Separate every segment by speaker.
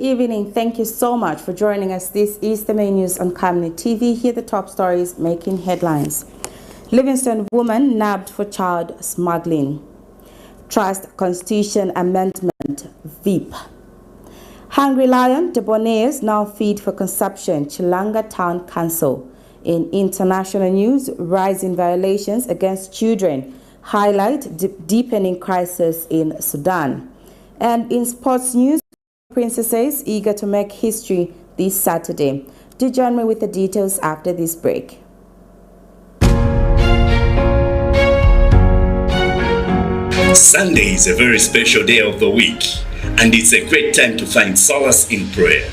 Speaker 1: evening. Thank you so much for joining us. This is the main news on Camnet TV. Here are the top stories making headlines. Livingstone woman nabbed for child smuggling. Trust Constitution Amendment-VEEP. Hungry lion, debonair's now feed for consumption, Chilanga Town Council. In international news, rising violations against children highlight deepening crisis in Sudan. And in sports news, princesses eager to make history this Saturday. Do join me with the details after this break.
Speaker 2: Sunday is a very special day of the week, and it's a great time to find solace in prayer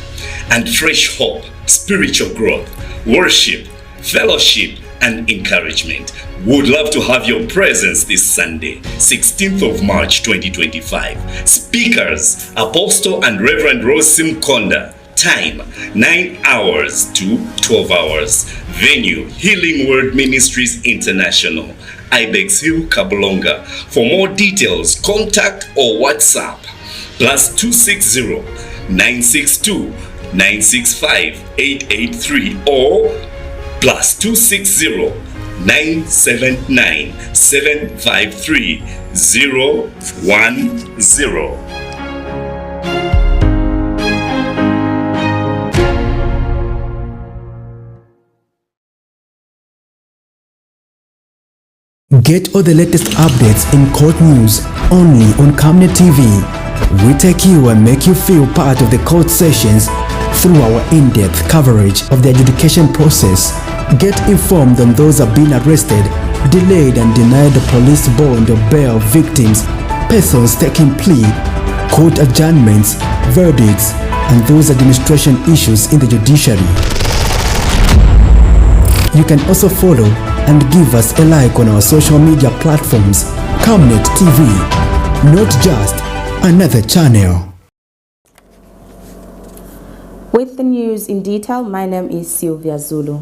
Speaker 2: and fresh hope, spiritual growth, worship, fellowship, and encouragement. Would love to have your presence this Sunday, 16th of March 2025. Speakers, Apostle and Reverend Rose Simkonda. Time, 9 hours to 12 hours. Venue, Healing Word Ministries International, Ibex Hill, Kabulonga. For more details, contact or WhatsApp +260 962 965 883 or +260 979 753 010.
Speaker 3: Get all the latest updates in court news only on Camnet TV. We take you and make you feel part of the court sessions through our in-depth coverage of the adjudication process. Get informed on those who have been arrested, delayed and denied the police bond or bail victims, persons taking plea, court adjournments, verdicts, and those administration issues in the judiciary. You can also follow and give us a like on our social media platforms. Camnet TV, not just another channel.
Speaker 1: With the news in detail, my name is Sylvia Zulu.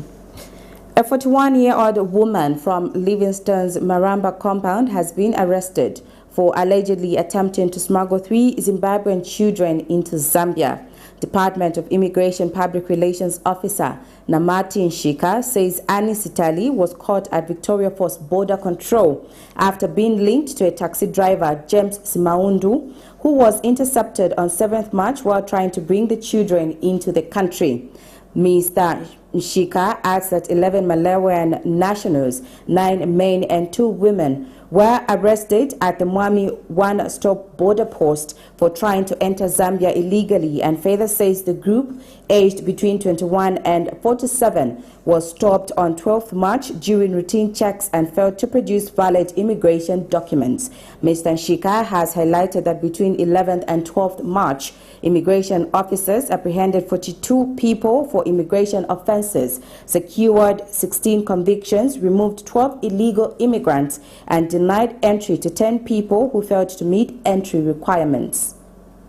Speaker 1: A 41-year-old woman from Livingstone's Maramba compound has been arrested for allegedly attempting to smuggle 3 Zimbabwean children into Zambia. Department of Immigration Public Relations Officer Namati Nshika says Annie Sitali was caught at Victoria Falls Border Control after being linked to a taxi driver, James Simaundu, who was intercepted on 7th March while trying to bring the children into the country. Mr. Nshika adds that 11 Malawian nationals, 9 men and 2 women, were arrested at the Mwami one-stop border post for trying to enter Zambia illegally, and further says the group, aged between 21 and 47, was stopped on 12th March during routine checks and failed to produce valid immigration documents. Mr. Nshika has highlighted that between 11th and 12th March, immigration officers apprehended 42 people for immigration offenses, secured 16 convictions, removed 12 illegal immigrants, and denied entry to 10 people who failed to meet entry requirements.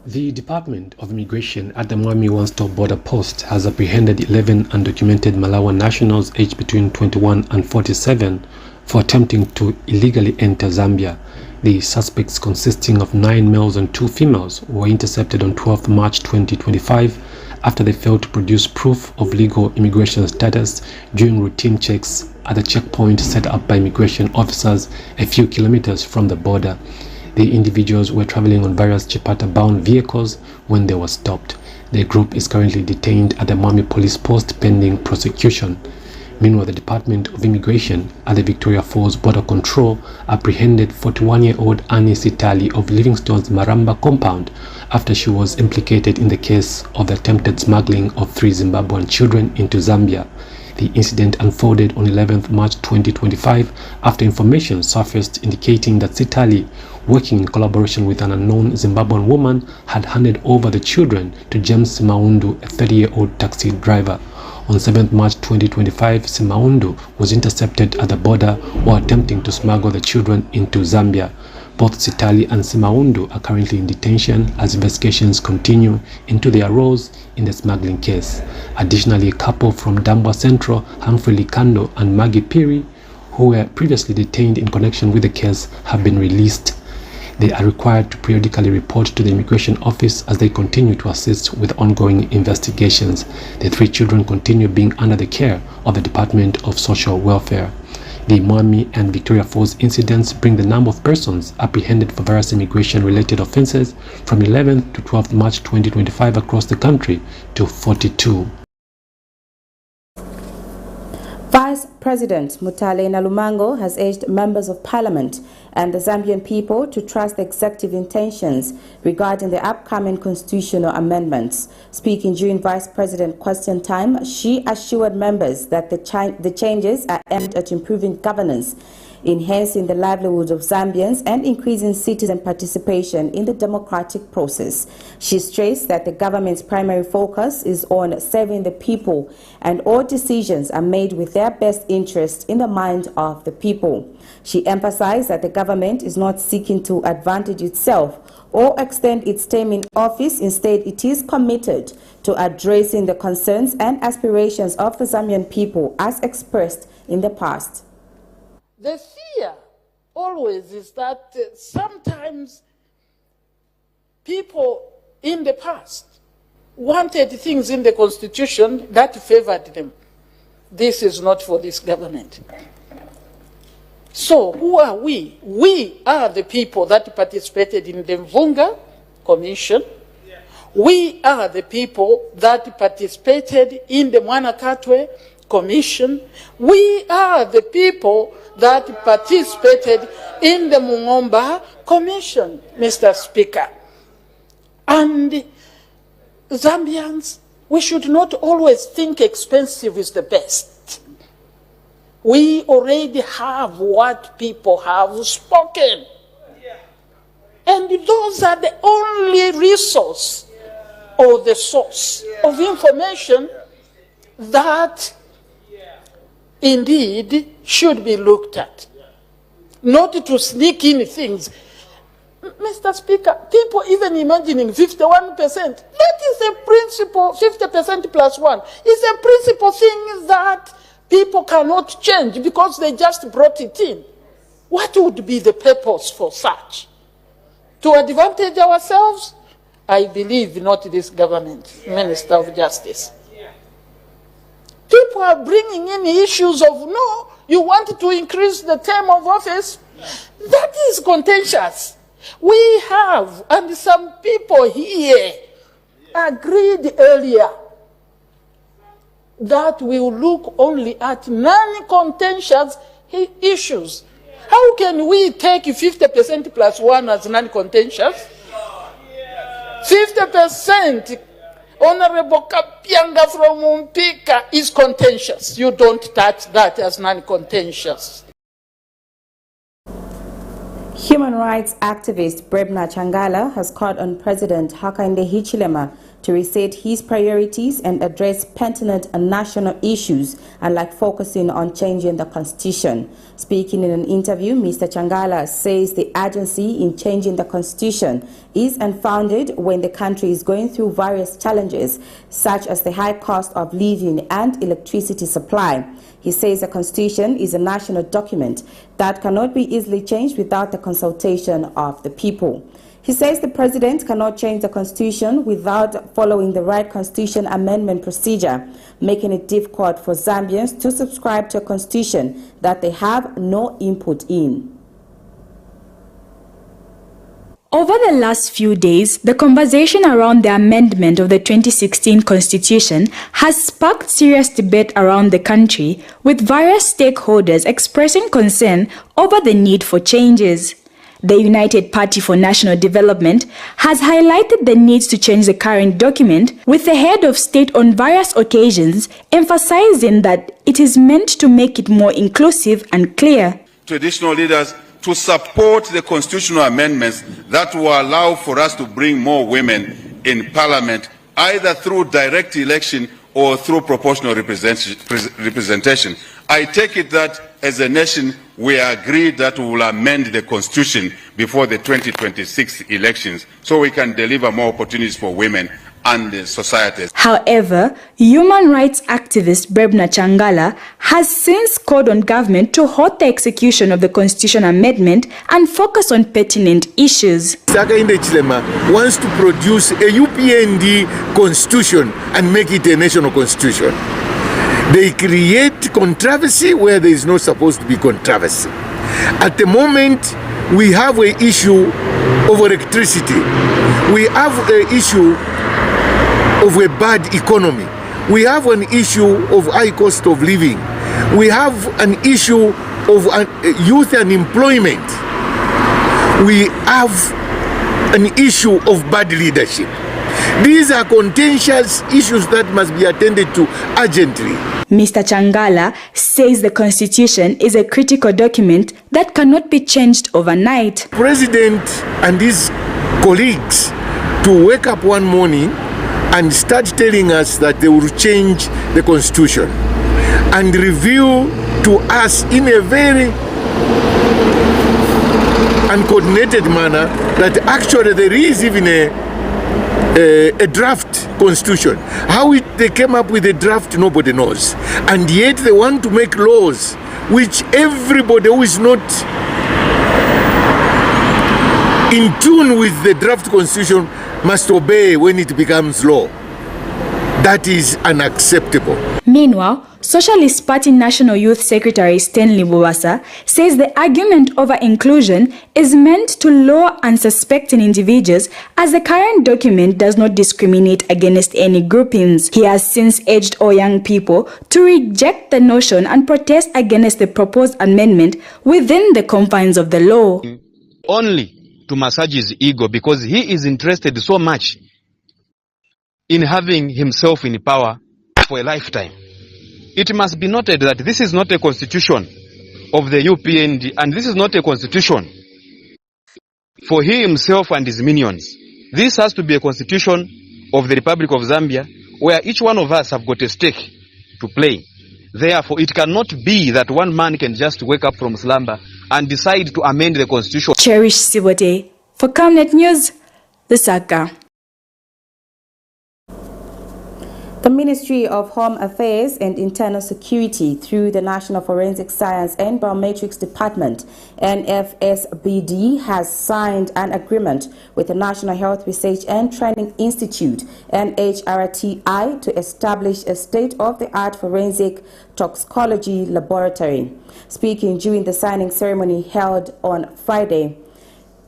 Speaker 4: The Department of Immigration at the Mwami one-stop border post has apprehended 11 undocumented Malawian nationals aged between 21 and 47 for attempting to illegally enter Zambia. The suspects, consisting of 9 males and 2 females, were intercepted on 12th March 2025 after they failed to produce proof of legal immigration status during routine checks at the checkpoint set up by immigration officers a few kilometers from the border. The individuals were traveling on various Chipata-bound vehicles when they were stopped. The group is currently detained at the Mwami police post pending prosecution. Meanwhile, the Department of Immigration at the Victoria Falls Border Control apprehended 41-year-old Annie Sitali of Livingstone's Maramba compound after she was implicated in the case of the attempted smuggling of 3 Zimbabwean children into Zambia. The incident unfolded on 11th March 2025 after information surfaced indicating that Sitali, working in collaboration with an unknown Zimbabwean woman, had handed over the children to James Simaundu, a 30-year-old taxi driver. On 7th March 2025, Simaundu was intercepted at the border while attempting to smuggle the children into Zambia. Both Sitali and Simaundu are currently in detention as investigations continue into their roles in the smuggling case. Additionally, a couple from Dambwa Central, Humphrey Likando and Maggie Piri, who were previously detained in connection with the case, have been released. They are required to periodically report to the Immigration Office as they continue to assist with ongoing investigations. The 3 children continue being under the care of the Department of Social Welfare. The Mwami and Victoria Falls incidents bring the number of persons apprehended for various immigration-related offences from 11th to 12th March 2025 across the country to 42.
Speaker 1: Vice President Mutale Nalumango has urged members of Parliament and the Zambian people to trust the executive intentions regarding the upcoming constitutional amendments. Speaking during Vice President question time, she assured members that the changes are aimed at improving governance, enhancing the livelihoods of Zambians and increasing citizen participation in the democratic process. She stressed that the government's primary focus is on serving the people and all decisions are made with their best interest in the mind of the people. She emphasized that the government is not seeking to advantage itself or extend its term in office. Instead, it is committed to addressing the concerns and aspirations of the Zambian people as expressed in the past.
Speaker 5: The fear always is that sometimes people in the past wanted things in the Constitution that favored them. This is not for this government. So who are we? We are the people that participated in the Mvunga Commission. We are the people that participated in the Mwanakatwe Commission. We are the people that participated in the Mungomba Commission, Mr. Speaker. And Zambians, we should not always think expensive is the best. We already have what people have spoken. And those are the only resource or the source of information that indeed should be looked at, not to sneak in things. Mr. Speaker, people even imagining 51%, that is a principle, 50% plus 1, is a principle thing that people cannot change because they just brought it in. What would be the purpose for such? To advantage ourselves? I believe not this government, Minister of Justice. People are bringing in issues of, no, you want to increase the term of office? That is contentious. We have, and some people here agreed earlier that we will look only at non-contentious issues. How can we take 50% plus 1 as non-contentious? 50%, Honorable Kapianga from Umpika, is contentious. You don't touch that as non-contentious.
Speaker 1: Human rights activist Brebna Changala has called on President Hakainde Hichilema to reset his priorities and address pertinent and national issues, unlike focusing on changing the constitution. Speaking in an interview, Mr. Changala says the urgency in changing the constitution is unfounded when the country is going through various challenges, such as the high cost of living and electricity supply. He says the constitution is a national document that cannot be easily changed without the consultation of the people. He says the president cannot change the constitution without following the right constitution amendment procedure, making it difficult for Zambians to subscribe to a constitution that they have no input in.
Speaker 6: Over the last few days, the conversation around the amendment of the 2016 Constitution has sparked serious debate around the country, with various stakeholders expressing concern over the need for changes. The United Party for National Development has highlighted the need to change the current document, with the head of state on various occasions emphasizing that it is meant to make it more inclusive and clear.
Speaker 7: Traditional leaders to support the constitutional amendments that will allow for us to bring more women in parliament, either through direct election or through proportional representation. I take it that as a nation, we agreed that we will amend the Constitution before the 2026 elections so we can deliver more opportunities for women and the societies.
Speaker 6: However, human rights activist Brebna Changala has since called on government to halt the execution of the constitution amendment and focus on pertinent issues.
Speaker 8: Hakainde Hichilema wants to produce a UPND constitution and make it a national constitution. They create controversy where there is not supposed to be controversy. At the moment, we have an issue of electricity. We have an issue of a bad economy. We have an issue of high cost of living. We have an issue of youth unemployment. We have an issue of bad leadership. These are contentious issues that must be attended to urgently.
Speaker 6: Mr. Changala says the constitution is a critical document that cannot be changed overnight.
Speaker 8: President and his colleagues to wake up one morning and start telling us that they will change the constitution and reveal to us in a very uncoordinated manner that actually there is even a draft constitution. How they came up with a draft, nobody knows. And yet they want to make laws which everybody who is not in tune with the draft constitution must obey when it becomes law. That is unacceptable.
Speaker 6: Meanwhile, Socialist Party National Youth Secretary Stanley Bowasa says the argument over inclusion is meant to lure unsuspecting individuals as the current document does not discriminate against any groupings. He has since urged all young people to reject the notion and protest against the proposed amendment within the confines of the law.
Speaker 9: Only to massage his ego because he is interested so much in having himself in power for a lifetime. It must be noted that this is not a constitution of the UPND and this is not a constitution for he himself and his minions. This has to be a constitution of the Republic of Zambia where each one of us have got a stake to play. Therefore, it cannot be that one man can just wake up from slumber and decide to amend the constitution.
Speaker 6: Cherish Sibote for Camnet News, Lusaka.
Speaker 1: The Ministry of Home Affairs and Internal Security, through the National Forensic Science and Biometrics Department, NFSBD, has signed an agreement with the National Health Research and Training Institute, NHRTI, to establish a state-of-the-art forensic toxicology laboratory. Speaking during the signing ceremony held on Friday,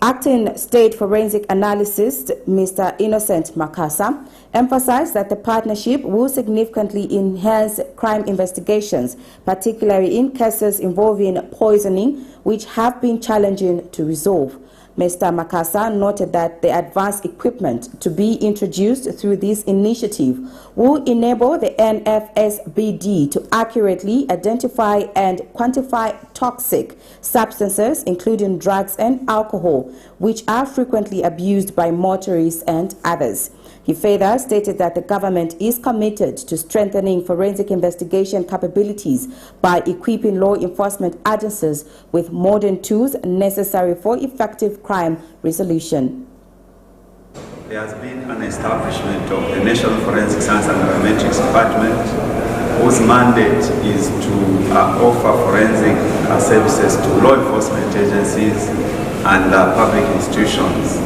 Speaker 1: Acting State Forensic Analyst Mr. Innocent Makasa emphasized that the partnership will significantly enhance crime investigations, particularly in cases involving poisoning, which have been challenging to resolve. Mr. Makasa noted that the advanced equipment to be introduced through this initiative will enable the NFSBD to accurately identify and quantify toxic substances, including drugs and alcohol, which are frequently abused by motorists and others. He further stated that the government is committed to strengthening forensic investigation capabilities by equipping law enforcement agencies with modern tools necessary for effective crime resolution.
Speaker 10: There has been an establishment of the National Forensic Science and Biometrics Department, whose mandate is to offer forensic services to law enforcement agencies and public institutions.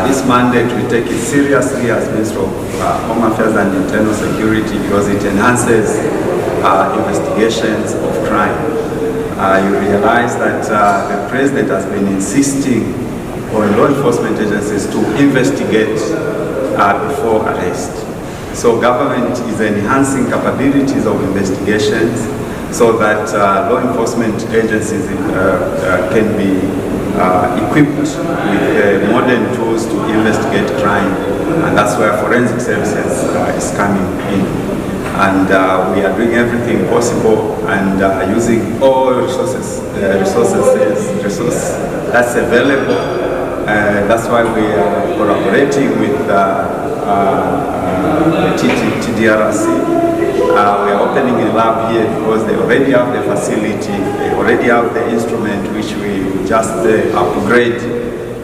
Speaker 10: This mandate, we take it seriously as Minister of Home Affairs and Internal Security because it enhances investigations of crime. You realize that the President has been insisting on law enforcement agencies to investigate before arrest. So government is enhancing capabilities of investigations so that law enforcement agencies can be equipped with modern tools to investigate crime, and that's where forensic services is coming in. And we are doing everything possible and using all resources that's available. That's why we are collaborating with TDRC We are opening a lab here because they already have the facility, they already have the instrument which we just upgrade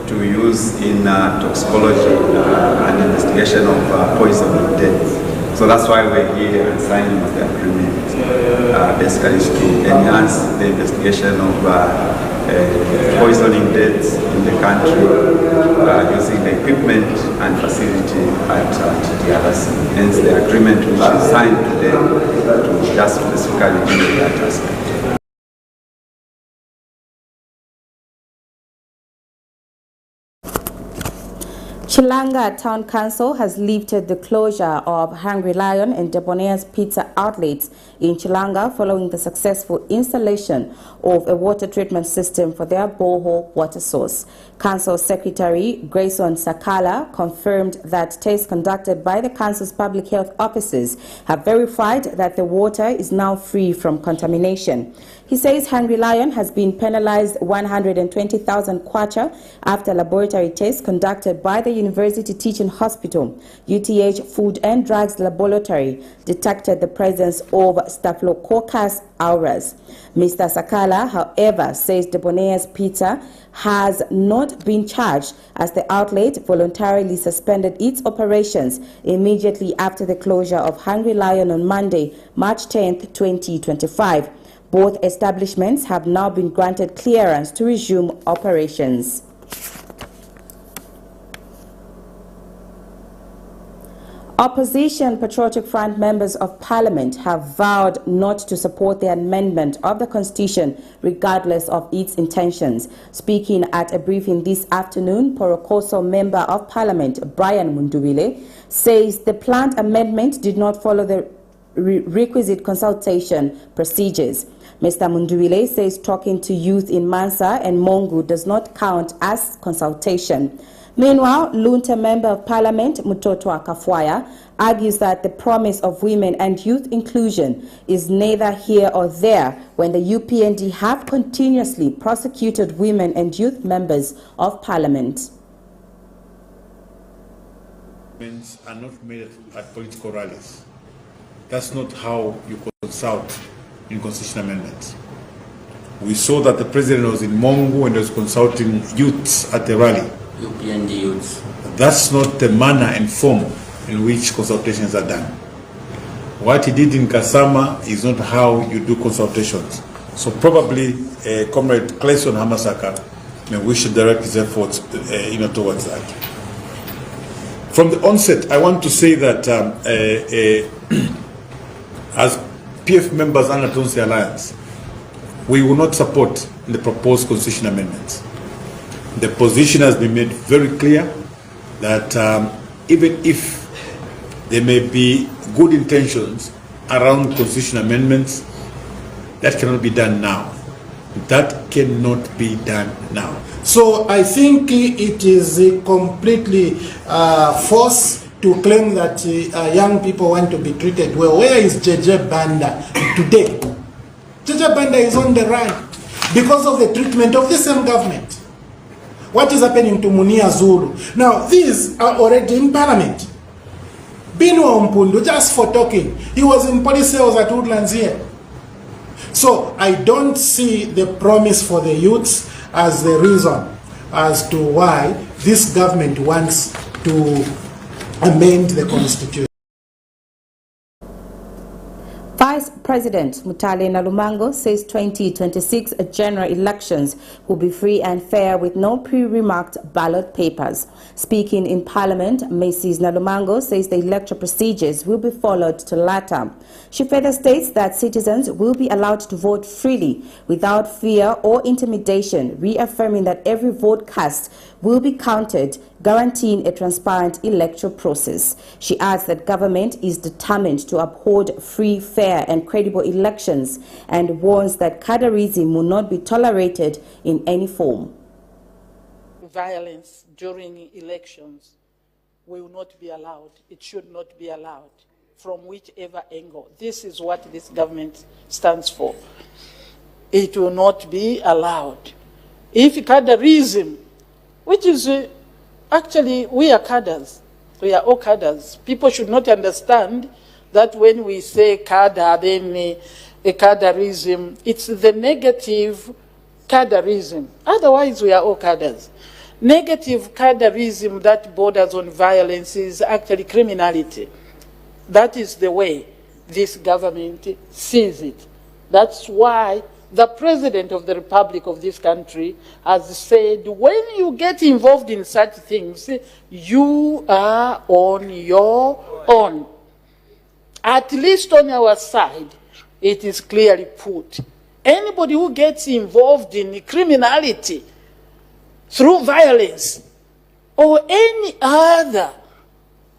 Speaker 10: to use in toxicology and investigation of poison deaths. So that's why we're here and signing the agreement, basically to enhance the investigation of poisoning deaths in the country using the equipment and facility at TDRC. Hence the agreement which is signed today to just specifically deal with that aspect.
Speaker 1: Chilanga Town Council has lifted the closure of Hungry Lion and Debonair's pizza outlets in Chilanga following the successful installation of a water treatment system for their borehole water source. Council Secretary Grayson Sakala confirmed that tests conducted by the Council's public health officers have verified that the water is now free from contamination. He says Hungry Lion has been penalized 120,000 kwacha after laboratory tests conducted by the University Teaching Hospital, UTH Food and Drugs Laboratory, detected the presence of Staphylococcus aureus. Mr. Sakala, however, says Debonair's Pizza has not been charged as the outlet voluntarily suspended its operations immediately after the closure of Hungry Lion on Monday, March 10, 2025. Both establishments have now been granted clearance to resume operations. Opposition Patriotic Front members of Parliament have vowed not to support the amendment of the Constitution regardless of its intentions. Speaking at a briefing this afternoon, Porokoso Member of Parliament Brian Mundubile says the planned amendment did not follow the requisite consultation procedures. Mr. Mundubile says talking to youth in Mansa and Mongu does not count as consultation. Meanwhile, Lunta Member of Parliament Mutotwa Kafwaya argues that the promise of women and youth inclusion is neither here or there when the UPND have continuously prosecuted women and youth members of Parliament.
Speaker 11: Are not made at political rallies. That's not how you consult in constitutional amendments. We saw that the president was in Mongu and was consulting youths at the rally.
Speaker 12: UPND youths.
Speaker 11: That's not the manner and form in which consultations are done. What he did in Kasama is not how you do consultations. So probably Comrade Clayson Hamasaka, we should direct his efforts towards that. From the onset, I want to say that as PF members under Tonsi Alliance, we will not support the proposed constitution amendments. The position has been made very clear that even if there may be good intentions around constitution amendments, that cannot be done now. That cannot be done now.
Speaker 13: So I think it is completely false to claim that young people want to be treated well. Where is JJ Banda today? JJ Banda is on the run because of the treatment of the same government. What is happening to Munia Zulu? Now, these are already in Parliament. Binu Mpundu, just for talking, he was in police sales at Woodlands here. So I don't see the promise for the youths as the reason as to why this government wants to amend the Constitution.
Speaker 1: Vice President Mutale Nalumango says 2026 general elections will be free and fair with no pre-remarked ballot papers. Speaking in Parliament, Mrs. Nalumango says the electoral procedures will be followed to latter. She further states that citizens will be allowed to vote freely without fear or intimidation, reaffirming that every vote cast will be counted, guaranteeing a transparent electoral process. She adds that government is determined to uphold free, fair and credible elections and warns that cadreism will not be tolerated in any form.
Speaker 5: Violence during elections will not be allowed. It should not be allowed from whichever angle. This is what this government stands for. It will not be allowed. If cadreism, which is actually, we are cadres. We are all cadres. People should not understand that when we say cadre, then cadreism, it's the negative cadreism. Otherwise, we are all cadres. Negative cadreism that borders on violence is actually criminality. That is the way this government sees it. That's why the President of the Republic of this country has said, when you get involved in such things, you are on your own. At least on our side, it is clearly put. Anybody who gets involved in criminality through violence or any other,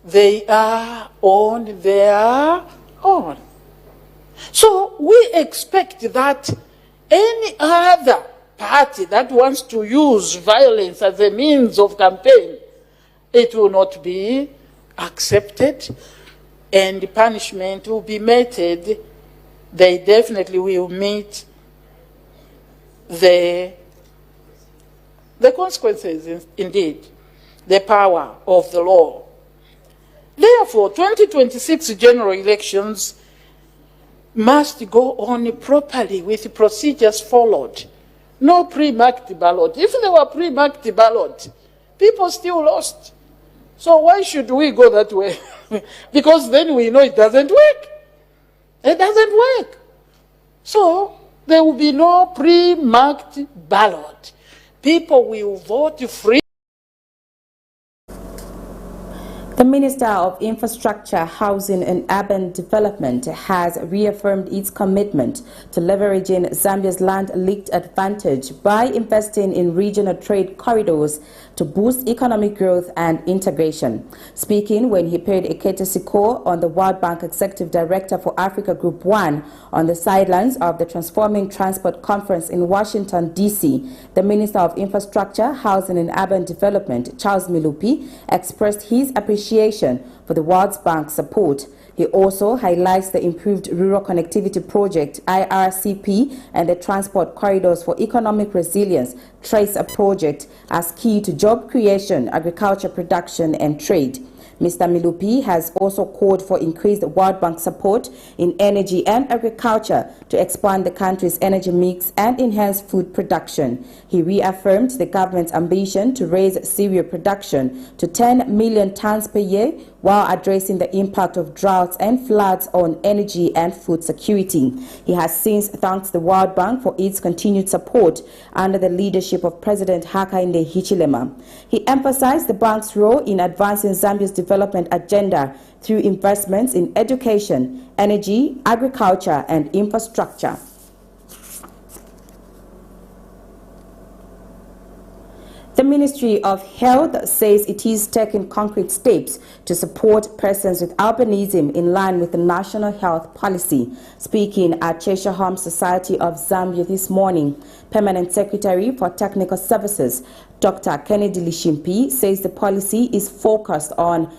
Speaker 5: they are on their own. So we expect that any other party that wants to use violence as a means of campaign, it will not be accepted, and punishment will be meted. They definitely will meet the consequences, indeed, the power of the law. Therefore, 2026 general elections must go on properly with procedures followed. No pre-marked ballot. If there were pre-marked ballot, people still lost. So why should we go that way? Because then we know it doesn't work. It doesn't work. So there will be no pre-marked ballot. People will vote free.
Speaker 1: The Minister of Infrastructure, Housing and Urban Development has reaffirmed its commitment to leveraging Zambia's land-linked advantage by investing in regional trade corridors to boost economic growth and integration. Speaking when he paid a courtesy call on the World Bank Executive Director for Africa Group 1 on the sidelines of the Transforming Transport Conference in Washington, D.C., the Minister of Infrastructure, Housing and Urban Development, Charles Milupi, expressed his appreciation for the World Bank's support. He also highlights the Improved Rural Connectivity Project, IRCP, and the Transport Corridors for Economic Resilience, TRACE project, as key to job creation, agriculture production, and trade. Mr. Milupi has also called for increased World Bank support in energy and agriculture to expand the country's energy mix and enhance food production. He reaffirmed the government's ambition to raise cereal production to 10 million tons per year while addressing the impact of droughts and floods on energy and food security. He has since thanked the World Bank for its continued support under the leadership of President Hakainde Hichilema. He emphasized the bank's role in advancing Zambia's development agenda through investments in education, energy, agriculture, and infrastructure. The Ministry of Health says it is taking concrete steps to support persons with albinism in line with the National Health Policy. Speaking at Cheshire Home Society of Zambia this morning, Permanent Secretary for Technical Services, Dr. Kennedy Lishimpi, says the policy is focused on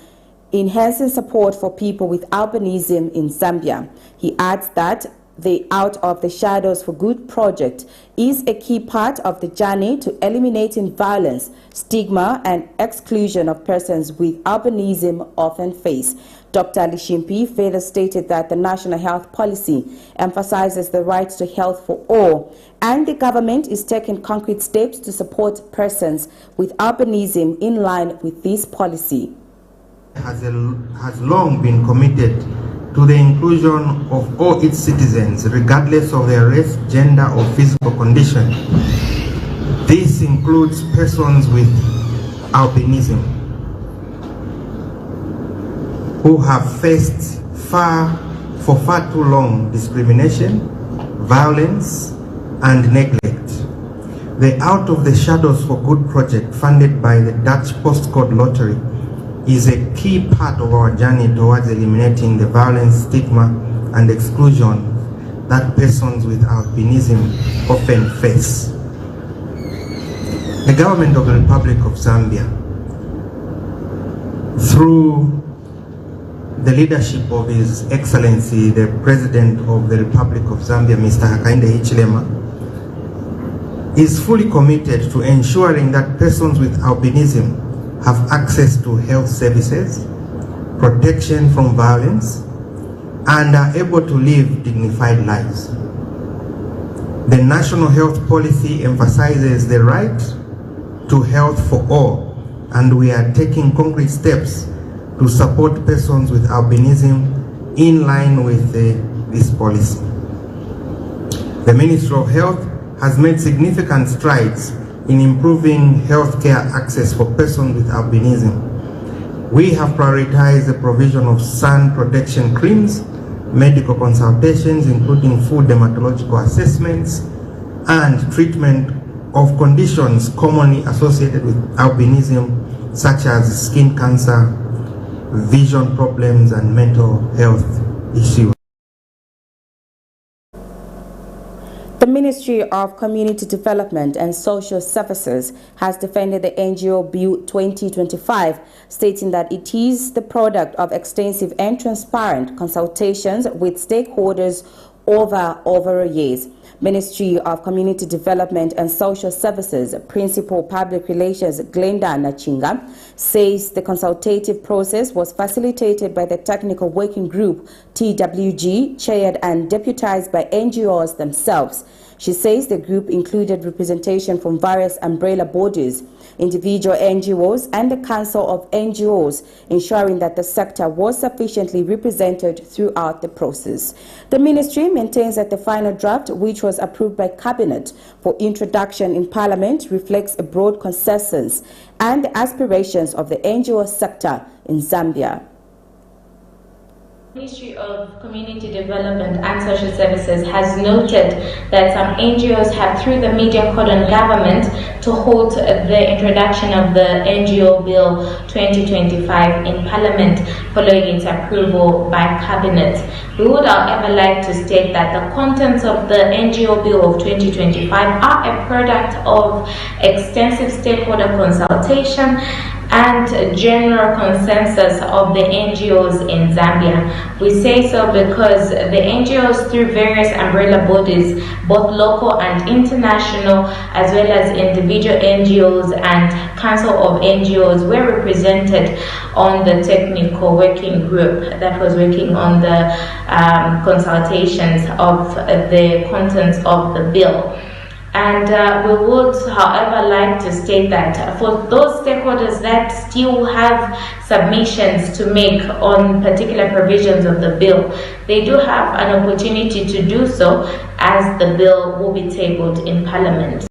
Speaker 1: enhancing support for people with albinism in Zambia. He adds that the Out of the Shadows for Good project is a key part of the journey to eliminating violence, stigma, and exclusion of persons with albinism often face. Dr. Lishimpi further stated that the National Health Policy emphasizes the right to health for all, and the government is taking concrete steps to support persons with albinism in line with this policy.
Speaker 12: Has long been committed to the inclusion of all its citizens, regardless of their race, gender, or physical condition. This includes persons with albinism who have faced for far too long discrimination, violence, and neglect. The Out of the Shadows for Good project, funded by the Dutch Postcode Lottery, is a key part of our journey towards eliminating the violence, stigma, and exclusion that persons with albinism often face. The government of the Republic of Zambia, through the leadership of His Excellency, the President of the Republic of Zambia, Mr. Hakainde Hichilema, is fully committed to ensuring that persons with albinism have access to health services, protection from violence, and are able to live dignified lives. The national health policy emphasizes the right to health for all, and we are taking concrete steps to support persons with albinism in line with this policy. The Ministry of Health has made significant strides in improving healthcare access for persons with albinism. We have prioritized the provision of sun protection creams, medical consultations, including food dermatological assessments, and treatment of conditions commonly associated with albinism, such as skin cancer, vision problems, and mental health issues.
Speaker 1: The Ministry of Community Development and Social Services has defended the NGO Bill 2025, stating that it is the product of extensive and transparent consultations with stakeholders over years. Ministry of Community Development and Social Services Principal Public Relations Glenda Nachinga says the consultative process was facilitated by the Technical Working Group TWG, chaired and deputized by NGOs themselves. She says the group included representation from various umbrella bodies, individual NGOs, and the Council of NGOs, ensuring that the sector was sufficiently represented throughout the process. The ministry maintains that the final draft, which was approved by Cabinet for introduction in Parliament, reflects a broad consensus and the aspirations of the NGO sector in Zambia.
Speaker 14: The Ministry of Community Development and Social Services has noted that some NGOs have, through the media code on government, to halt the introduction of the NGO Bill 2025 in Parliament following its approval by Cabinet. We would, however, like to state that the contents of the NGO Bill of 2025 are a product of extensive stakeholder consultation and general consensus of the NGOs in Zambia. We say so because the NGOs, through various umbrella bodies, both local and international, as well as individual NGOs and Council of NGOs, were represented on the technical working group that was working on the consultations of the contents of the bill. And we would, however, like to state that for those stakeholders that still have submissions to make on particular provisions of the bill, they do have an opportunity to do so, as the bill will be tabled in Parliament.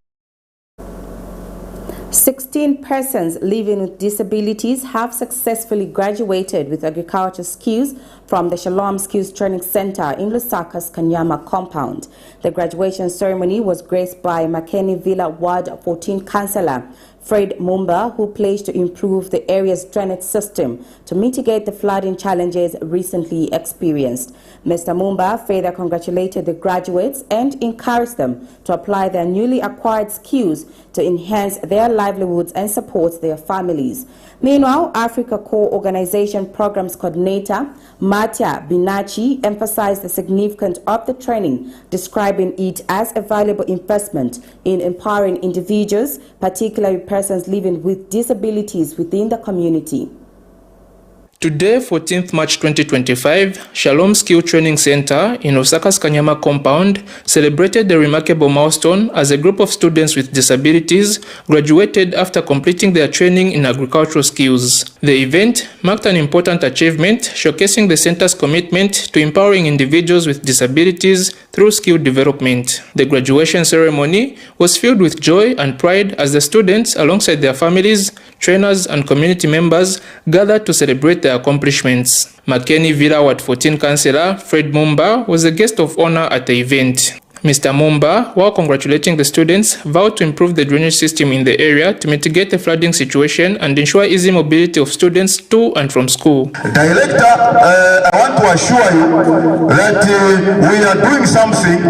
Speaker 1: 16 persons living with disabilities have successfully graduated with agriculture skills from the Shalom Skills Training Center in Lusaka's Kanyama compound. The graduation ceremony was graced by Makeni Villa Ward 14 Councillor Fred Mumba, who pledged to improve the area's drainage system to mitigate the flooding challenges recently experienced. Mr. Mumba further congratulated the graduates and encouraged them to apply their newly acquired skills to enhance their livelihoods and support their families. Meanwhile, Africa Core Organization Programs Coordinator Matya Binachi emphasized the significance of the training, describing it as a valuable investment in empowering individuals, particularly persons living with disabilities within the community.
Speaker 15: Today, 14th March 2025, Shalom Skill Training Center in Osaka's Kanyama compound celebrated the remarkable milestone as a group of students with disabilities graduated after completing their training in agricultural skills. The event marked an important achievement, showcasing the center's commitment to empowering individuals with disabilities through skill development. The graduation ceremony was filled with joy and pride as the students, alongside their families, trainers, and community members, gathered to celebrate their accomplishments. Makeni Villa Ward 14 Councillor Fred Mumba was the guest of honor at the event. Mr. Mumba, while congratulating the students, vowed to improve the drainage system in the area to mitigate the flooding situation and ensure easy mobility of students to and from school.
Speaker 16: Director, I want to assure you that we are doing something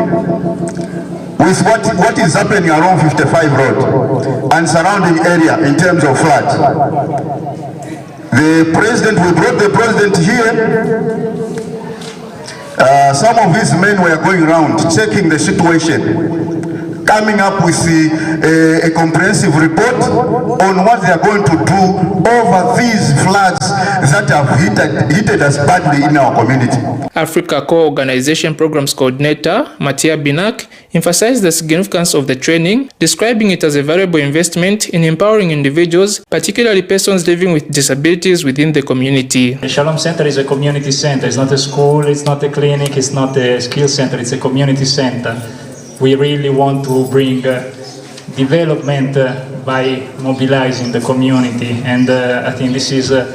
Speaker 16: with what is happening around 55 Road and surrounding area in terms of flood. We brought the president here. Some of these men were going around checking the situation. coming up with a comprehensive report on what they are going to do over these floods that have hit us badly in our community.
Speaker 15: Africa Core Organization Programs Coordinator Mattia Binak emphasized the significance of the training, describing it as a valuable investment in empowering individuals, particularly persons living with disabilities within the community.
Speaker 17: The Shalom Center is a community center. It's not a school, it's not a clinic, it's not a skill center, it's a community center. We really want to bring development by mobilizing the community, and I think this is a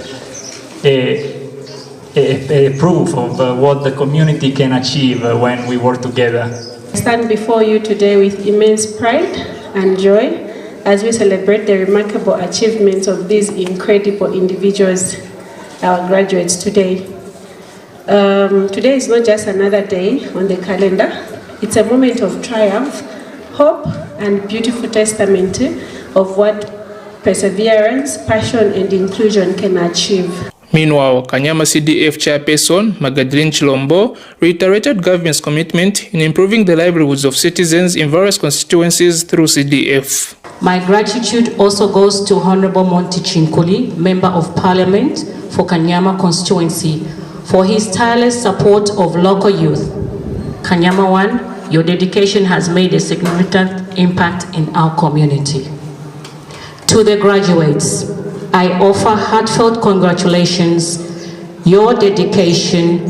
Speaker 17: proof of what the community can achieve when we work together.
Speaker 18: I stand before you today with immense pride and joy as we celebrate the remarkable achievements of these incredible individuals, our graduates today. Today is not just another day on the calendar. It's a moment of triumph, hope, and beautiful testament of what perseverance, passion, and inclusion can achieve.
Speaker 15: Meanwhile, Kanyama CDF chairperson Magadrin Chilombo reiterated government's commitment in improving the livelihoods of citizens in various constituencies through CDF.
Speaker 19: My gratitude also goes to Honorable Monty Chinkuli, Member of Parliament for Kanyama constituency, for his tireless support of local youth. Kanyama 1, your dedication has made a significant impact in our community. To the graduates, I offer heartfelt congratulations. Your dedication,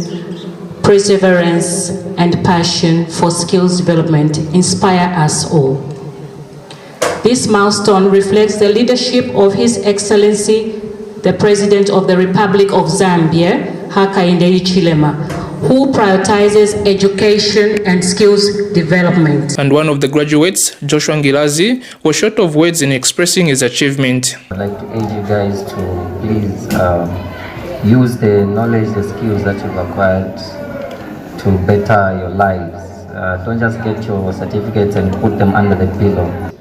Speaker 19: perseverance, and passion for skills development inspire us all. This milestone reflects the leadership of His Excellency, the President of the Republic of Zambia, Hakainde Hichilema, who prioritizes education and skills development.
Speaker 15: And one of the graduates, Joshua Ngilazi, was short of words in expressing his achievement.
Speaker 20: I'd like to urge you guys to please use the knowledge, the skills that you've acquired to better your lives. Don't just get your certificates and put them under the pillow.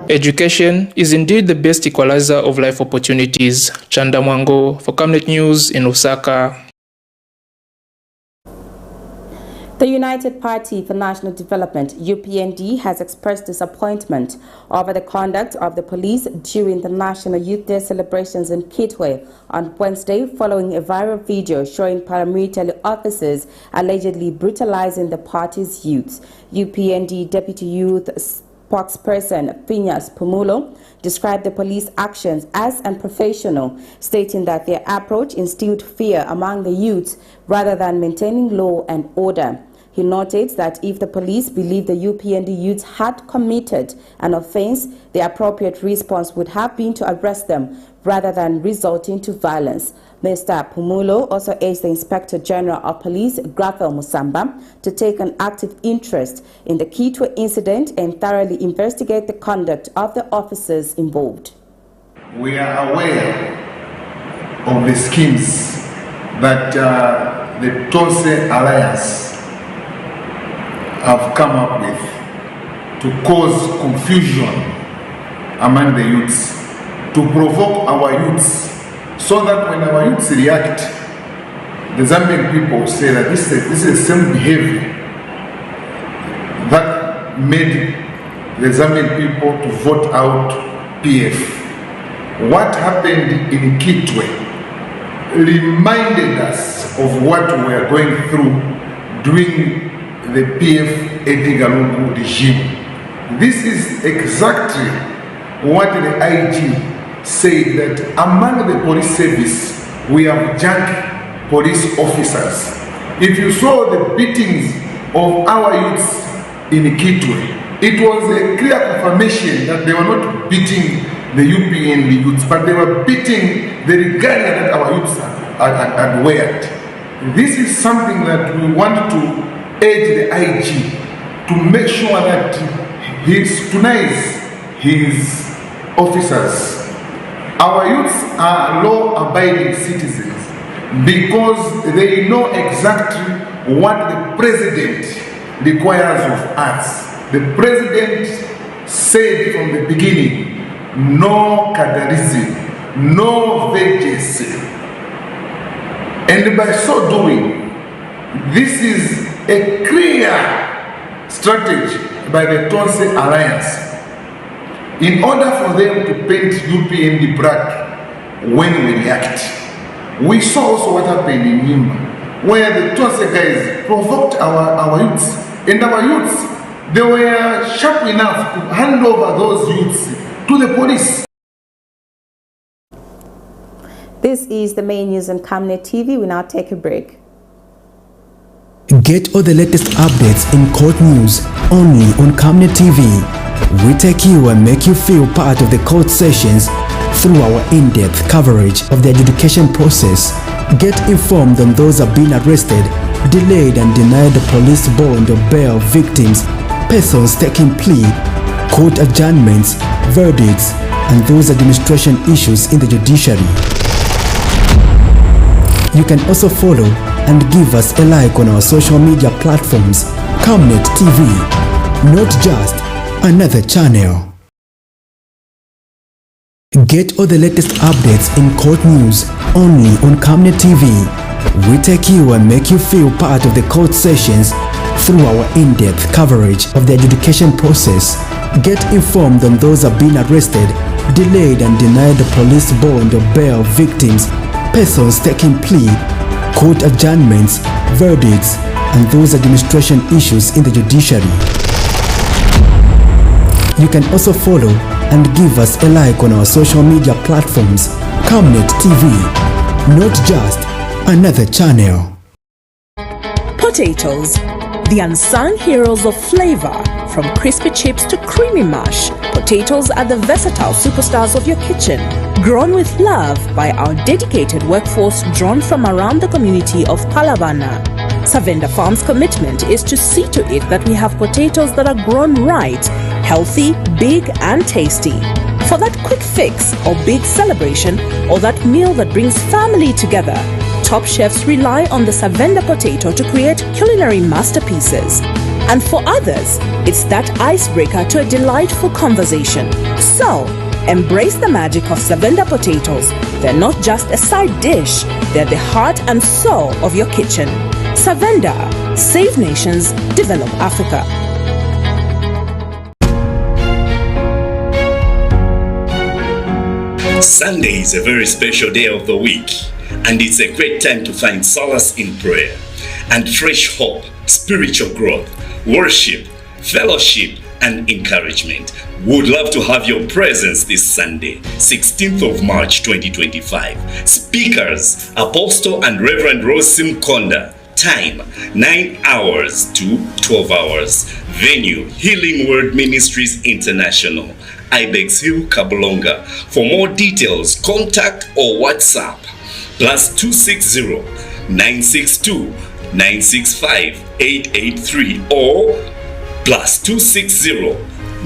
Speaker 15: Education is indeed the best equalizer of life opportunities. Chanda Mwango for Camnet News in Osaka.
Speaker 1: The United Party for National Development, UPND, has expressed disappointment over the conduct of the police during the National Youth Day celebrations in Kitwe on Wednesday, following a viral video showing paramilitary officers allegedly brutalizing the party's youths. UPND Deputy Youth spokesperson Phineas Pumulo described the police actions as unprofessional, stating that their approach instilled fear among the youths rather than maintaining law and order. He noted that if the police believed the UPND youths had committed an offense, the appropriate response would have been to arrest them rather than resorting to violence. Mr. Pumulo also urged the Inspector General of Police, Graffel Musamba, to take an active interest in the Kitwe incident and thoroughly investigate the conduct of the officers involved.
Speaker 21: We are aware of the schemes that the Tonse Alliance have come up with to cause confusion among the youths, to provoke our youths, so that when our youths react, the Zambian people say that this is the same behavior that made the Zambian people to vote out PF. What happened in Kitwe reminded us of what we are going through during the PF Edgar Lungu regime. This is exactly what the IG said, that among the police service we have junk police officers. If you saw the beatings of our youths in Kitwe, it was a clear confirmation that they were not beating the UPND youths, but they were beating the regalia that our youths had weared. This is something that we want to urge the IG to make sure that he scrutinizes his officers. Our youths are law-abiding citizens because they know exactly what the president requires of us. The president said from the beginning, no cadarism, no vacancy. And by so doing, this is a clear strategy by the Tonse Alliance in order for them to paint UPND black when we react. We saw also what happened in Nimba, where the Tonse guys provoked our youths, and our youths, they were sharp enough to hand over those youths to the police.
Speaker 1: This is the main news on Camnet TV. We now take a break.
Speaker 3: Get all the latest updates in court news only on Camnet TV. We take you and make you feel part of the court sessions through our in-depth coverage of the adjudication process. Get informed on those who have been arrested, delayed and denied the police bond or bail victims, persons taking plea, court adjournments, verdicts, and those administration issues in the judiciary. You can also follow and give us a like on our social media platforms, Camnet TV, not just another channel. Get all the latest updates in court news only on Camnet TV. We take you and make you feel part of the court sessions through our in-depth coverage of the adjudication process. Get informed on those who have been arrested, delayed and denied the police bond or bail victims, persons taking plea, court adjournments, verdicts, and those administration issues in the judiciary. You can also follow and give us a like on our social media platforms, Camnet TV, not just another channel.
Speaker 2: Potatoes, the unsung heroes of flavor. From crispy chips to creamy mash, potatoes are the versatile superstars of your kitchen. Grown with love by our dedicated workforce drawn from around the community of Palavana. Savenda Farm's commitment is to see to it that we have potatoes that are grown right, healthy, big and tasty. For that quick fix or big celebration or that meal that brings family together, top chefs rely on the Savenda potato to create culinary masterpieces. And for others, it's that icebreaker to a delightful conversation. So, embrace the magic of Savenda potatoes. They're not just a side dish, they're the heart and soul of your kitchen. Savenda, save nations, develop Africa.
Speaker 22: Sunday is a very special day of the week, and it's a great time to find solace in prayer and fresh hope, spiritual growth, worship, fellowship, and encouragement. Would love to have your presence this Sunday, 16th of March 2025. Speakers, Apostle and Reverend Rosim Konda. Time, 9 hours to 12 hours. Venue, Healing Word Ministries International, Ibex Hill, Kabulonga. For more details, contact or WhatsApp +260 962 965 883 or +260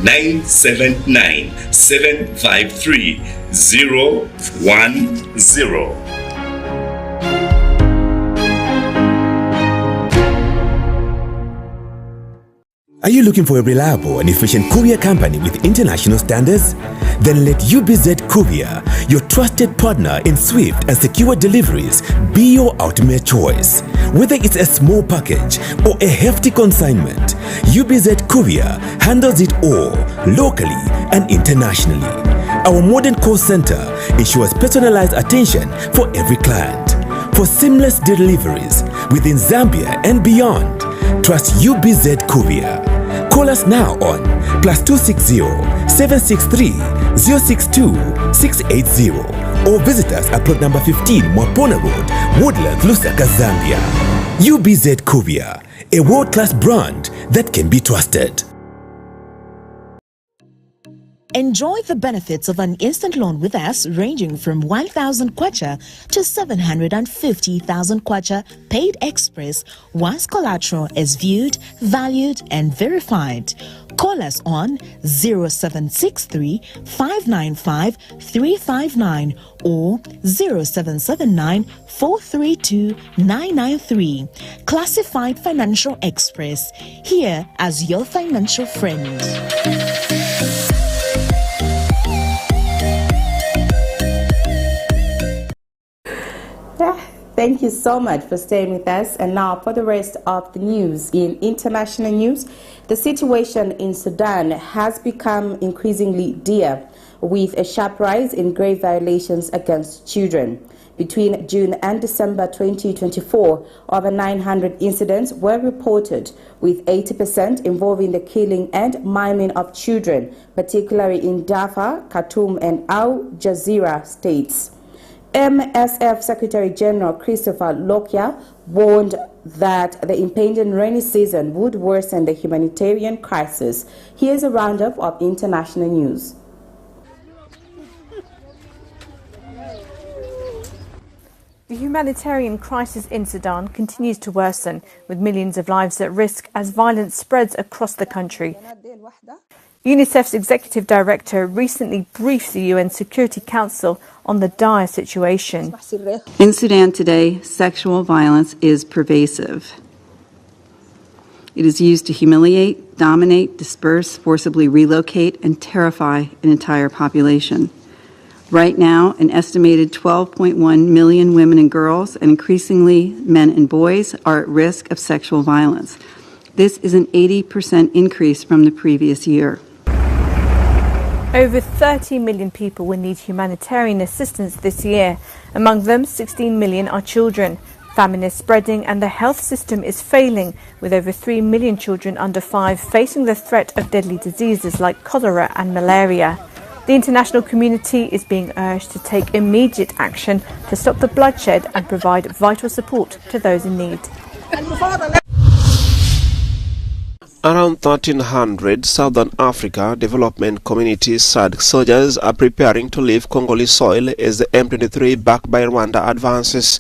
Speaker 22: 979 753 010.
Speaker 23: Are you looking for a reliable and efficient courier company with international standards? Then let UBZ Courier, your trusted partner in swift and secure deliveries, be your ultimate choice. Whether it's a small package or a hefty consignment, UBZ Courier handles it all, locally and internationally. Our modern call center ensures personalized attention for every client. For seamless deliveries within Zambia and beyond, trust UBZ Courier. Call us now on +260 763 062 680 or visit us at plot number 15 Mwapona Road, Woodlands, Lusaka, Zambia. UBZ Courier, a world-class brand that can be trusted.
Speaker 24: Enjoy the benefits of an instant loan with us ranging from 1,000 kwacha to 750,000 kwacha paid express once collateral is viewed, valued and verified. Call call us on 0763 595 359 or 0779 432 993. Classified Financial Express, here as your financial friend.
Speaker 1: Thank you so much for staying with us. And now for the rest of the news. In international news, the situation in Sudan has become increasingly dire, with a sharp rise in grave violations against children. Between June and December 2024, over 900 incidents were reported, with 80% involving the killing and maiming of children, particularly in Darfur, Khartoum and Al Jazeera states. MSF Secretary General Christopher Lokia warned that the impending rainy season would worsen the humanitarian crisis. Here's a roundup of international news.
Speaker 4: The humanitarian crisis in Sudan continues to worsen, with millions of lives at risk as violence spreads across the country. UNICEF's executive director recently briefed the UN Security Council on the dire situation.
Speaker 7: In Sudan today, sexual violence is pervasive. It is used to humiliate, dominate, disperse, forcibly relocate, and terrify an entire population. Right now, an estimated 12.1 million women and girls, and increasingly men and boys, are at risk of sexual violence. This is an 80% increase from the previous year.
Speaker 4: Over 30 million people will need humanitarian assistance this year. Among them, 16 million are children. Famine is spreading and the health system is failing, with over 3 million children under 5 facing the threat of deadly diseases like cholera and malaria. The international community is being urged to take immediate action to stop the bloodshed and provide vital support to those in need.
Speaker 8: Around 1,300 Southern Africa Development Community SADC soldiers are preparing to leave Congolese soil as the M23 backed by Rwanda advances.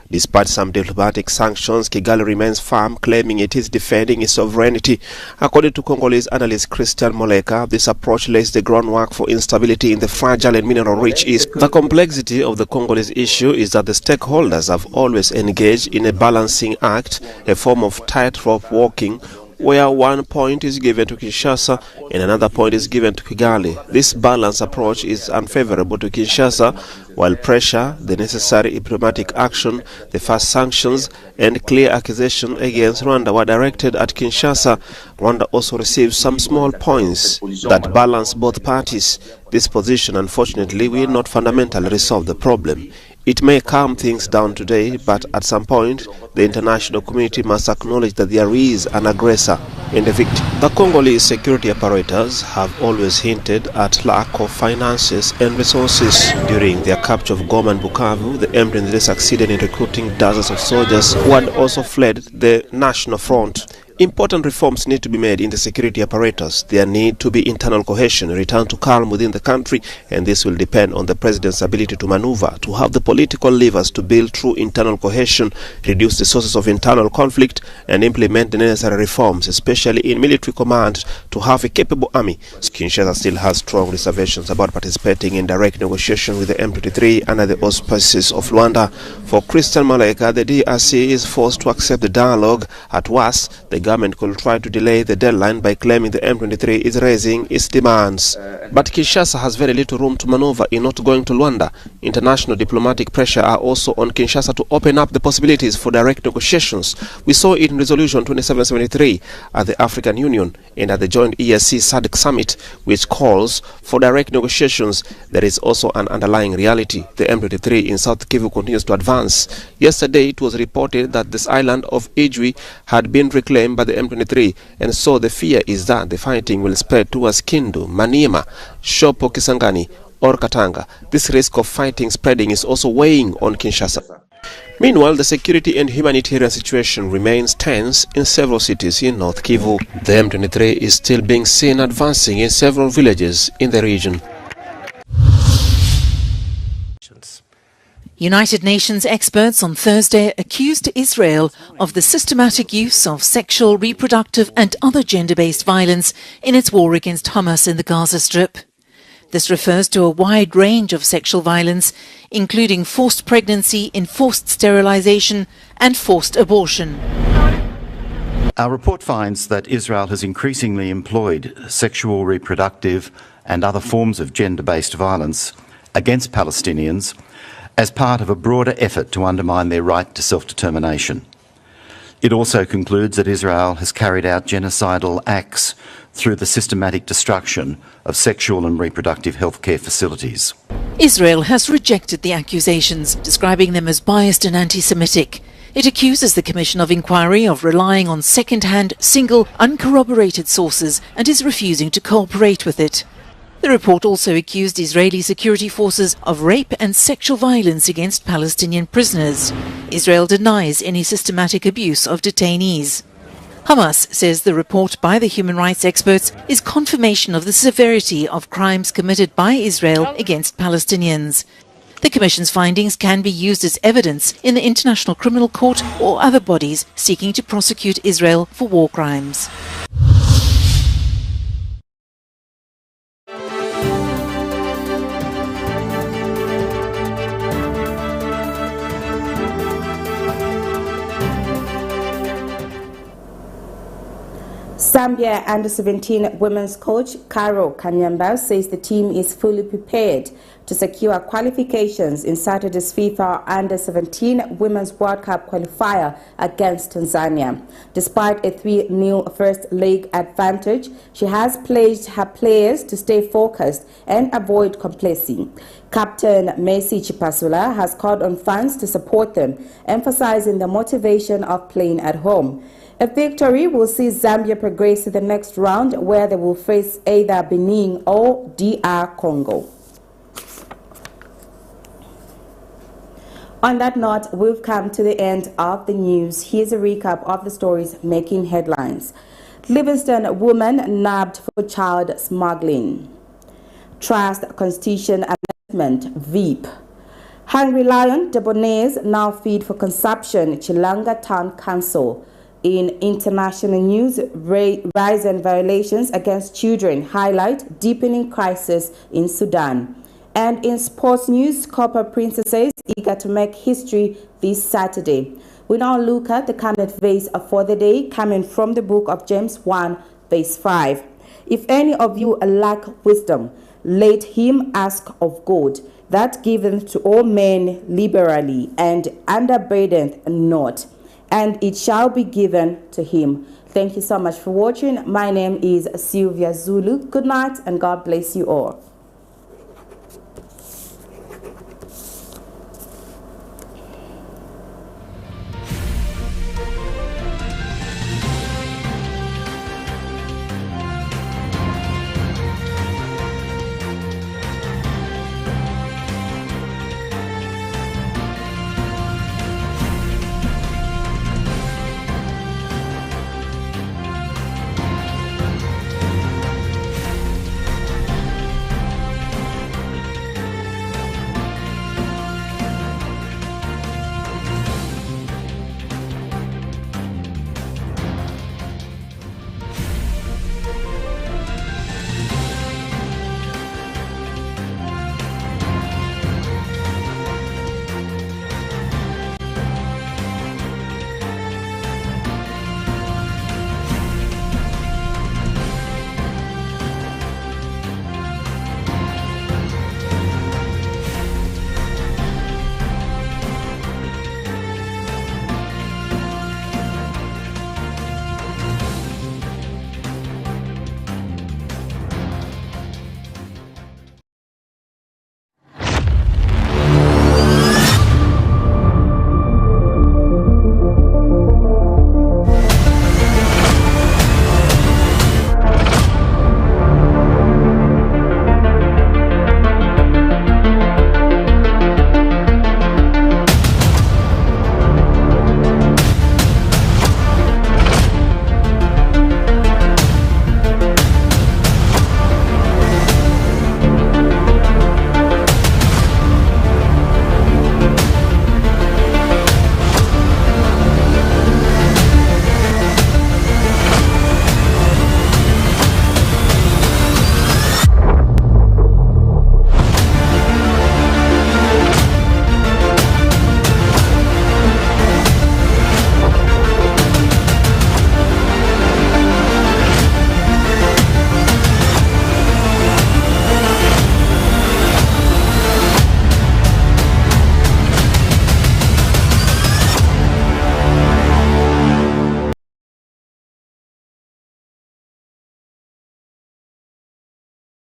Speaker 8: Despite some diplomatic sanctions, Kigali remains firm, claiming it is defending its sovereignty. According to Congolese analyst Christian Moleka, this approach lays the groundwork for instability in the fragile and mineral-rich East. The complexity of the Congolese issue is that the stakeholders have always engaged in a balancing act, a form of tightrope walking, where one point is given to Kinshasa and another point is given to Kigali. This balanced approach is unfavorable to Kinshasa, while pressure, the necessary diplomatic action, the first sanctions, and clear accusation against Rwanda were directed at Kinshasa. Rwanda also received some small points that balance both parties. This position, unfortunately, will not fundamentally resolve the problem. It may calm things down today, but at some point, the international community must acknowledge that there is an aggressor and a victim. The Congolese security apparatus have always hinted at lack of finances and resources. During their capture of Goma and Bukavu, the M23 succeeded in recruiting dozens of soldiers who had also fled the National Front. Important reforms need to be made in the security apparatus. There need to be internal cohesion, return to calm within the country, and this will depend on the president's ability to maneuver, to have the political levers to build true internal cohesion, reduce the sources of internal conflict, and implement the necessary reforms, especially in military command, to have a capable army. Kinshasa still has strong reservations about participating in direct negotiation with the M23 under the auspices of Rwanda. For Christian Maleka, the DRC is forced to accept the dialogue. At worst, the government could try to delay the deadline by claiming the M23 is raising its demands. But Kinshasa has very little room to maneuver in not going to Rwanda. International diplomatic pressure are also on Kinshasa to open up the possibilities for direct negotiations. We saw it in Resolution 2773 at the African Union and at the joint EAC SADC summit, which calls for direct negotiations. There is also an underlying reality. The M23 in South Kivu continues to advance. Yesterday, it was reported that this island of Ijwi had been reclaimed by the M23, and so the fear is that the fighting will spread towards Kindu, Maniema, Shopo, Kisangani, or Katanga. This risk of fighting spreading is also weighing on Kinshasa. Meanwhile, the security and humanitarian situation remains tense in several cities in North Kivu. The M23 is still being seen advancing in several villages in the region.
Speaker 6: United Nations experts on Thursday accused Israel of the systematic use of sexual, reproductive and other gender-based violence in its war against Hamas in the Gaza Strip. This refers to a wide range of sexual violence, including forced pregnancy, enforced sterilization and forced abortion.
Speaker 9: Our report finds that Israel has increasingly employed sexual, reproductive and other forms of gender-based violence against Palestinians as part of a broader effort to undermine their right to self-determination. It also concludes that Israel has carried out genocidal acts through the systematic destruction of sexual and reproductive healthcare facilities.
Speaker 6: Israel has rejected the accusations, describing them as biased and anti-Semitic. It accuses the Commission of Inquiry of relying on second-hand, single, uncorroborated sources and is refusing to cooperate with it. The report also accused Israeli security forces of rape and sexual violence against Palestinian prisoners. Israel denies any systematic abuse of detainees. Hamas says the report by the human rights experts is confirmation of the severity of crimes committed by Israel against Palestinians. The Commission's findings can be used as evidence in the International Criminal Court or other bodies seeking to prosecute Israel for war crimes.
Speaker 1: Zambia Under-17 women's coach Caro Kanyamba says the team is fully prepared to secure qualifications in Saturday's FIFA Under-17 Women's World Cup qualifier against Tanzania. Despite a 3-0 first leg advantage, she has pledged her players to stay focused and avoid complacency. Captain Messi Chipasula has called on fans to support them, emphasizing the motivation of playing at home. A victory will see Zambia progress to the next round, where they will face either Benin or DR Congo. On that note, we've come to the end of the news. Here's a recap of the stories making headlines. Livingstone woman nabbed for child smuggling. Trust Constitution-Amendment-VEEP. Hungry lion debonaires now feed for consumption, Chilanga Town Council. In international news, rise in violations against children highlight deepening crisis in Sudan. And in sports news, Copper Princesses eager to make history this Saturday. We now look at the Camnet verse for the day, coming from the book of James 1, verse 5. If any of you lack wisdom, let him ask of God, that giveth to all men liberally, and underburdeneth not, and it shall be given to him. Thank you so much for watching. My name is Sylvia Zulu. Good night and God bless you all.